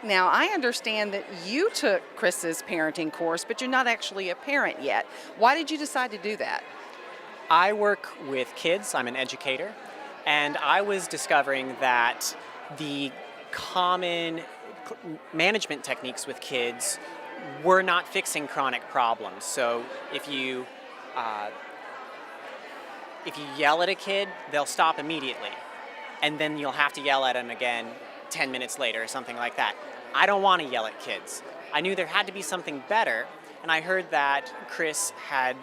Now, I understand that you took Chris's parenting course, but you're not actually a parent yet. Why did you decide to do that? I work with kids, I'm an educator, and I was discovering that the common management techniques with kids were not fixing chronic problems. So if you uh, if you yell at a kid, they'll stop immediately, and then you'll have to yell at them again 10 minutes later or something like that. I don't want to yell at kids. I knew there had to be something better, and I heard that Chris had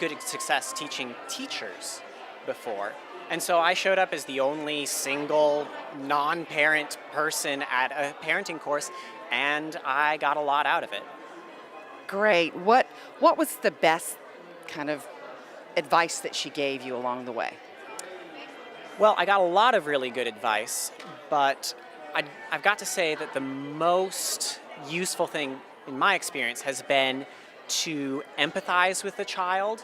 good success teaching teachers before. And so I showed up as the only single non-parent person at a parenting course, and I got a lot out of it. Great. What was the best kind of advice that she gave you along the way? Well, I got a lot of really good advice, but I've got to say that the most useful thing in my experience has been to empathize with the child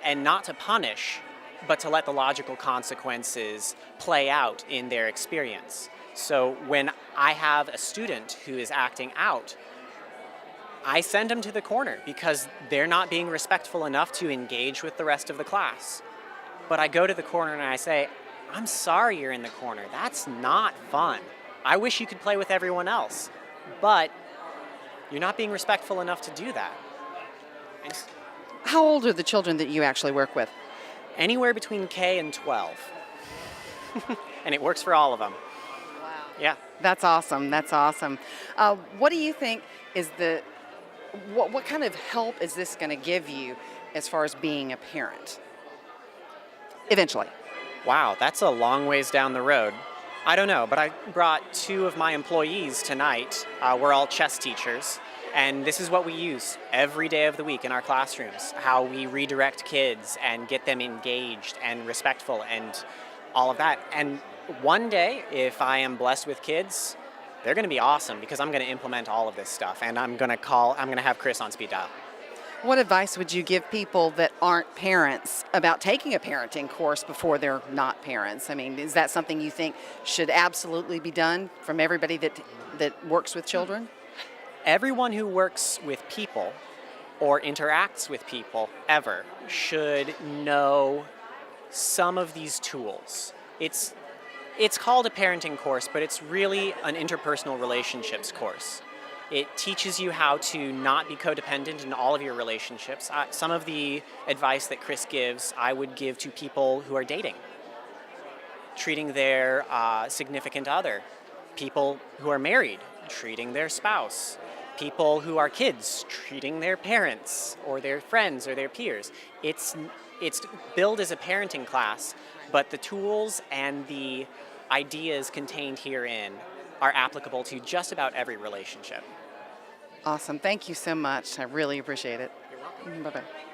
and not to punish, but to let the logical consequences play out in their experience. So when I have a student who is acting out, I send them to the corner because they're not being respectful enough to engage with the rest of the class. But I go to the corner and I say, I'm sorry you're in the corner. That's not fun. I wish you could play with everyone else, but you're not being respectful enough to do that. And How old are the children that you actually work with? anywhere between K and 12. And it works for all of them. Wow. Yeah. That's awesome. That's awesome. What do you think is what kind of help is this going to give you as far as being a parent? Eventually. Wow, that's a long ways down the road. I don't know, but I brought two of my employees tonight. We're all chess teachers, and this is what we use every day of the week in our classrooms, how we redirect kids and get them engaged and respectful and all of that. And one day, if I am blessed with kids, they're going to be awesome because I'm going to implement all of this stuff, and I'm going to have Chris on speed dial. What advice would you give people that aren't parents about taking a parenting course before they're not parents? I mean, is that something you think should absolutely be done from everybody that works with children? Everyone who works with people or interacts with people ever should know some of these tools. It's called a parenting course, but it's really an interpersonal relationships course. It teaches you how to not be codependent in all of your relationships. Some of the advice that Chris gives, I would give to people who are dating, treating their significant other, people who are married, treating their spouse, people who are kids, treating their parents or their friends or their peers. It's billed as a parenting class, but the tools and the ideas contained herein are applicable to just about every relationship. Awesome. Thank you so much. I really appreciate it. You're welcome. Bye-bye.